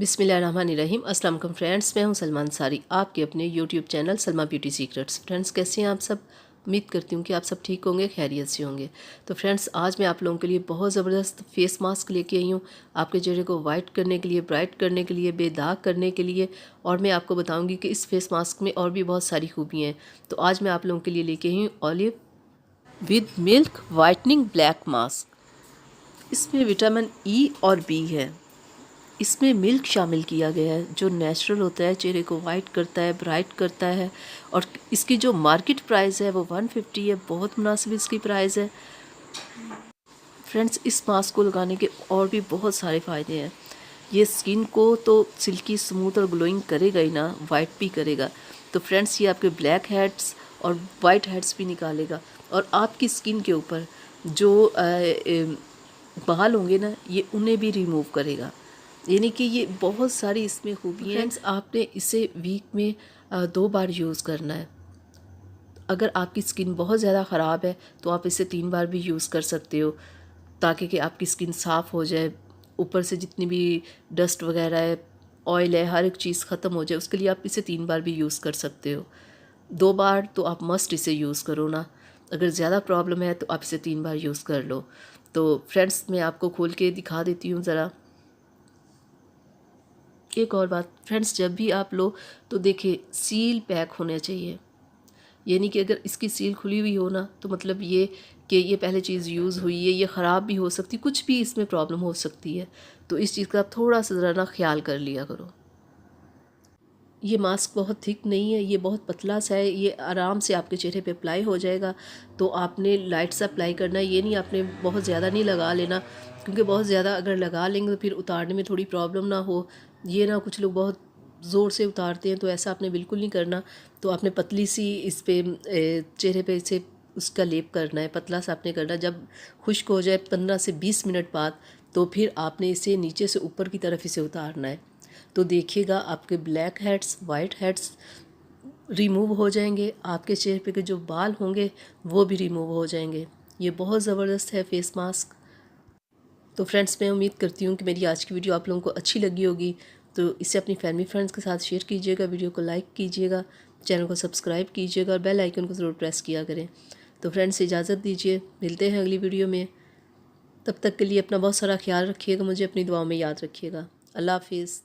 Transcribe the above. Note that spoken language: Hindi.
बिस्मिल्लाहिर्रहमानिर्रहीम। अस्सलाम वालेकुम फ्रेंड्स, मैं हूं सलमान सारी, आपके अपने YouTube channel Salma beauty secrets. Friends, कैसे हैं आप सब? उम्मीद करती हूं कि आप सब ठीक होंगे, खैरियत से होंगे। तो फ्रेंड्स, आज मैं आप लोगों के लिए बहुत ज़बरदस्त फेस मास्क लेके आई हूं, आपके चेहरे को वाइट करने के लिए, ब्राइट करने के लिए, बेदाग करने के लिए। और मैं आपको बताऊँगी कि इस फेस मास्क में और भी बहुत सारी खूबियाँ हैं। तो आज मैं आप लोगों के लिए लेके आई हूँ olive with milk whitening black mask. इसमें विटामिन ई और बी है। इसमें मिल्क शामिल किया गया है जो नेचुरल होता है, चेहरे को वाइट करता है, ब्राइट करता है। और इसकी जो मार्केट प्राइस है वो 150 है, बहुत मुनासिब इसकी प्राइस है। फ्रेंड्स, इस मास्क को लगाने के और भी बहुत सारे फ़ायदे हैं। ये स्किन को तो सिल्की स्मूथ और ग्लोइंग करेगा ही ना, वाइट भी करेगा। तो फ्रेंड्स, ये आपके ब्लैक हेड्स और वाइट हेड्स भी निकालेगा। और आपकी स्किन के ऊपर जो बाल होंगे ना, ये उन्हें भी रिमूव करेगा। यानी कि ये बहुत सारी इसमें खूबियाँ हैं। फ्रेंड्स, आपने इसे वीक में 2 बार यूज़ करना है। अगर आपकी स्किन बहुत ज़्यादा ख़राब है तो आप इसे 3 बार भी यूज़ कर सकते हो, ताकि कि आपकी स्किन साफ़ हो जाए, ऊपर से जितनी भी डस्ट वगैरह है, ऑयल है, हर एक चीज़ ख़त्म हो जाए। उसके लिए आप इसे 3 बार भी यूज़ कर सकते हो। 2 बार तो आप मस्ट इसे यूज़ करो ना। अगर ज़्यादा प्रॉब्लम है तो आप इसे 3 बार यूज़ कर लो। तो फ्रेंड्स, मैं आपको खोल के दिखा देती हूँ ज़रा। एक और बात फ्रेंड्स, जब भी आप लो तो देखिए सील पैक होना चाहिए। यानी कि अगर इसकी सील खुली हुई हो ना, तो मतलब ये कि ये पहले चीज़ यूज़ हुई है, ये ख़राब भी हो सकती, कुछ भी इसमें प्रॉब्लम हो सकती है। तो इस चीज़ का आप थोड़ा सा ज़रा ना ख्याल कर लिया करो। ये मास्क बहुत थिक नहीं है, ये बहुत पतला सा है, ये आराम से आपके चेहरे पे अप्लाई हो जाएगा। तो आपने लाइट सा अप्लाई करना है, ये नहीं आपने बहुत ज़्यादा नहीं लगा लेना, क्योंकि बहुत ज़्यादा अगर लगा लेंगे तो फिर उतारने में थोड़ी प्रॉब्लम ना हो। ये ना कुछ लोग बहुत ज़ोर से उतारते हैं, तो ऐसा आपने बिल्कुल नहीं करना। तो आपने पतली सी इस पर चेहरे पे इसे उसका लेप करना है, पतला सा आपने करना। जब खुश्क हो जाए 15 से 20 मिनट बाद, तो फिर आपने इसे नीचे से ऊपर की तरफ इसे उतारना है। तो देखिएगा आपके black heads, white heads remove हो जाएंगे, आपके चेहरे पे के जो बाल होंगे वो भी रिमूव हो जाएंगे। ये बहुत ज़बरदस्त है फेस मास्क। तो फ्रेंड्स, मैं उम्मीद करती हूँ कि मेरी आज की वीडियो आप लोगों को अच्छी लगी होगी। तो इसे अपनी फैमिली फ्रेंड्स के साथ शेयर कीजिएगा, वीडियो को लाइक कीजिएगा, चैनल को सब्सक्राइब कीजिएगा और बेल आइकन को ज़रूर प्रेस किया करें। तो फ्रेंड्स, इजाज़त दीजिए, मिलते हैं अगली वीडियो में। तब तक के लिए अपना बहुत सारा ख्याल रखिएगा, मुझे अपनी दुआओं में याद रखिएगा। अल्लाह हाफिज़।